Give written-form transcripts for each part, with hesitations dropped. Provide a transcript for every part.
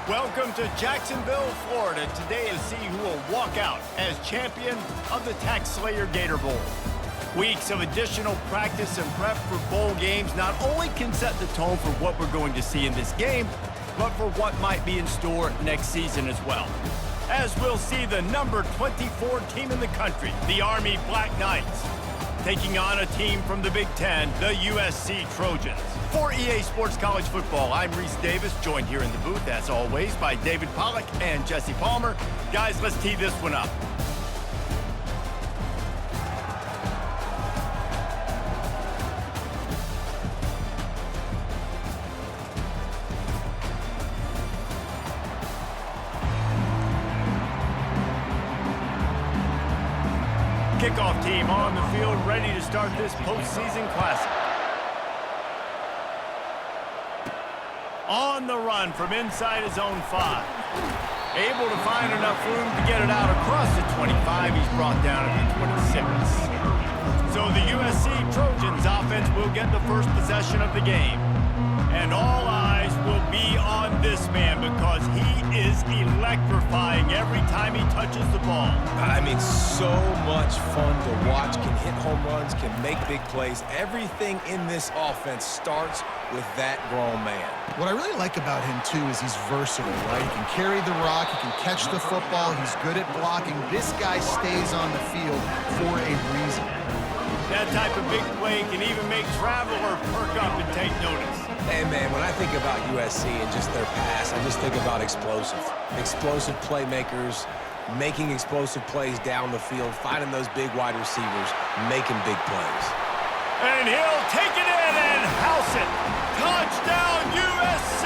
Welcome to Jacksonville, Florida. Today to see who will walk out as champion of the Tax Slayer Gator Bowl. Weeks of additional practice and prep for bowl games not only can set the tone for what we're going to see in this game, but for what might be in store next season as well. As we'll see the number 24 team in the country, the Army Black Knights, taking on a team from the Big Ten, the USC Trojans. For EA Sports College Football, I'm Reese Davis, joined here in the booth, as always, by David Pollack and Jesse Palmer. Guys, let's tee this one up. Kickoff team on the field, ready to start this postseason classic. On the run from inside his own 5. Able to find enough room to get it out across the 25. He's brought down at the 26. So the USC Trojans offense will get the first possession of the game. And all eyes will be on this man because he is electrifying every time he touches the ball. I mean, so much fun to watch. Can hit home runs, can make big plays. Everything in this offense starts with that grown man. What I really like about him, too, is he's versatile, right? He can carry the rock, he can catch the football, he's good at blocking. This guy stays on the field for a reason. That type of big play can even make Traveler perk up and take notice. Hey, man, when I think about USC and just their pass, I just think about explosive. Explosive playmakers, making explosive plays down the field, finding those big wide receivers, making big plays. And he'll take it in and house it. Touchdown, USC!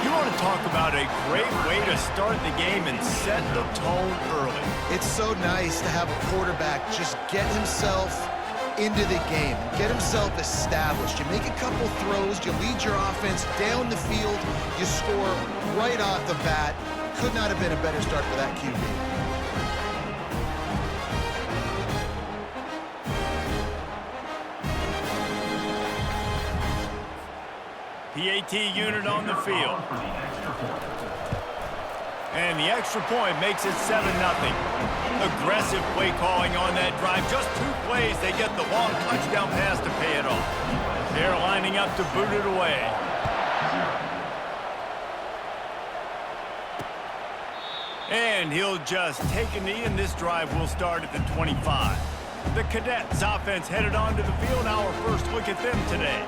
You want to talk about a great way to start the game and set the tone early. It's so nice to have a quarterback just get himself into the game, get himself established. You make a couple throws, you lead your offense down the field, you score right off the bat. Could not have been a better start for that QB. PAT unit on the field. And the extra point makes it 7-0. Aggressive play calling on that drive. Just 2 plays, they get the long touchdown pass to pay it off. They're lining up to boot it away. And he'll just take a knee, and this drive will start at the 25. The Cadets offense headed onto the field. Our first look at them today.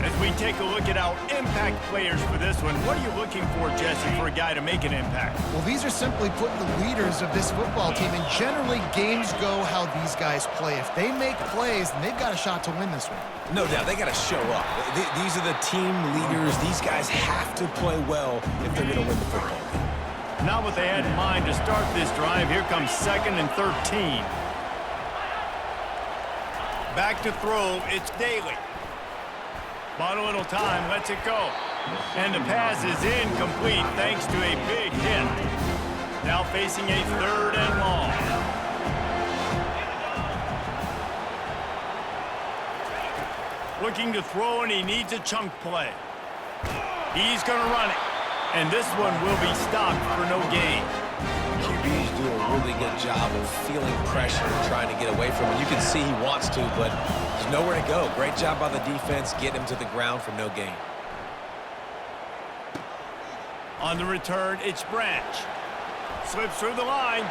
As we take a look at our impact players for this one, what are you looking for, Jesse, for a guy to make an impact? Well, these are simply put the leaders of this football team, and generally games go how these guys play. If they make plays, then they've got a shot to win this one. No doubt, they got to show up. These are the team leaders. These guys have to play well if they're going to win the football game. Not what they had in mind to start this drive. Here comes 2nd and 13. Back to throw, it's Daly. Bought a little time, lets it go. And the pass is incomplete thanks to a big hit. Now facing a 3rd and long. Looking to throw, and he needs a chunk play. He's going to run it. And this one will be stopped for no gain. QBs do a really good job of feeling pressure and trying to get away from it. You can see he wants to, but there's nowhere to go. Great job by the defense, getting him to the ground for no gain. On the return, it's Branch. Slips through the line.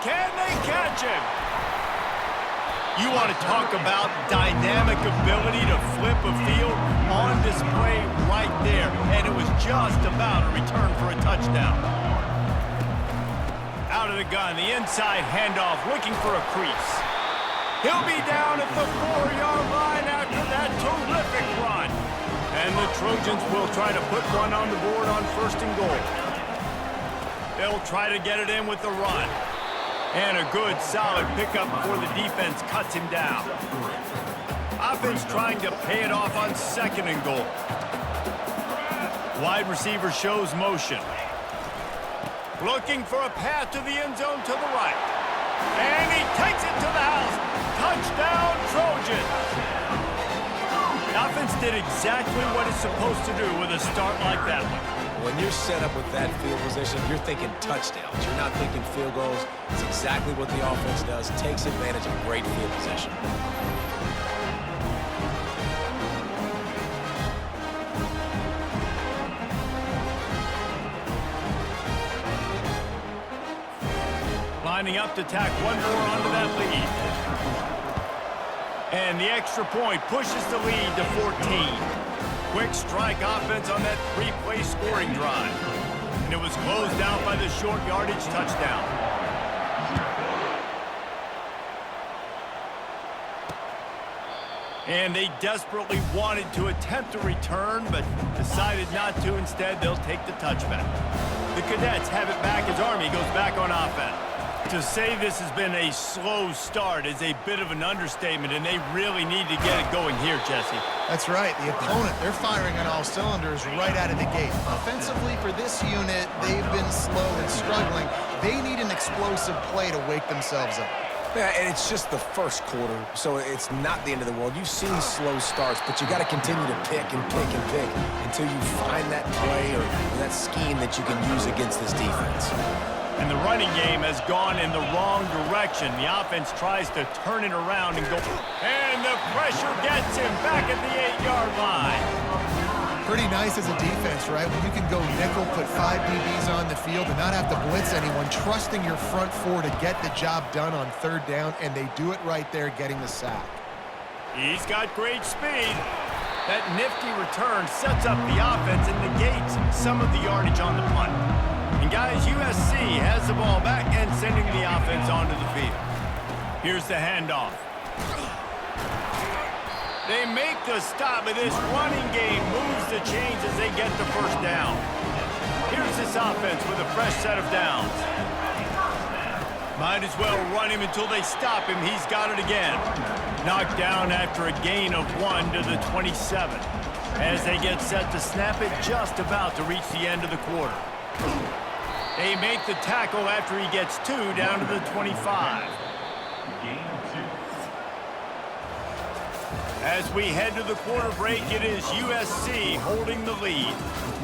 Can they catch him? You want to talk about dynamic ability to flip a field on display right there. And it was just about a return for a touchdown. Out of the gun, the inside handoff, looking for a crease. He'll be down at the 4-yard line after that terrific run. And the Trojans will try to put one on the board on 1st and goal. They'll try to get it in with the run. And a good, solid pickup before the defense cuts him down. Offense trying to pay it off on 2nd and goal. Wide receiver shows motion. Looking for a path to the end zone to the right. And he takes it to the house. Touchdown, Trojans. The offense did exactly what it's supposed to do with a start like that one. When you're set up with that field position, you're thinking touchdowns. You're not thinking field goals. It's exactly what the offense does. Takes advantage of great field position. Lining up to tack one more onto that lead. And the extra point pushes the lead to 14. Quick strike offense on that three-play scoring drive. And it was closed out by the short yardage touchdown. And they desperately wanted to attempt a return, but decided not to. Instead, they'll take the touchback. The Cadets have it back as Army goes back on offense. To say this has been a slow start is a bit of an understatement, and they really need to get it going here, Jesse. That's right. The opponent, they're firing on all cylinders right out of the gate. Offensively, for this unit, they've been slow and struggling. They need an explosive play to wake themselves up. Yeah, and it's just the first quarter, so it's not the end of the world. You've seen slow starts, but you got to continue to pick and pick and pick until you find that play or that scheme that you can use against this defense. And the running game has gone in the wrong direction. The offense tries to turn it around and go. And the pressure gets him back at the 8-yard line. Pretty nice as a defense, right? When you can go nickel, put 5 DBs on the field and not have to blitz anyone, trusting your front four to get the job done on third down, and they do it right there, getting the sack. He's got great speed. That nifty return sets up the offense and negates some of the yardage on the punt. And guys, USC has the ball back and sending the offense onto the field. Here's the handoff. They make the stop, but this running game moves the chains as they get the first down. Here's this offense with a fresh set of downs. Might as well run him until they stop him. He's got it again. Knocked down after a gain of 1 to the 27. As they get set to snap it, just about to reach the end of the quarter. They make the tackle after he gets 2 down to the 25. As we head to the quarter break, it is USC holding the lead.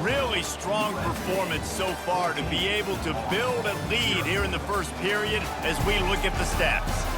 Really strong performance so far to be able to build a lead here in the first period as we look at the stats.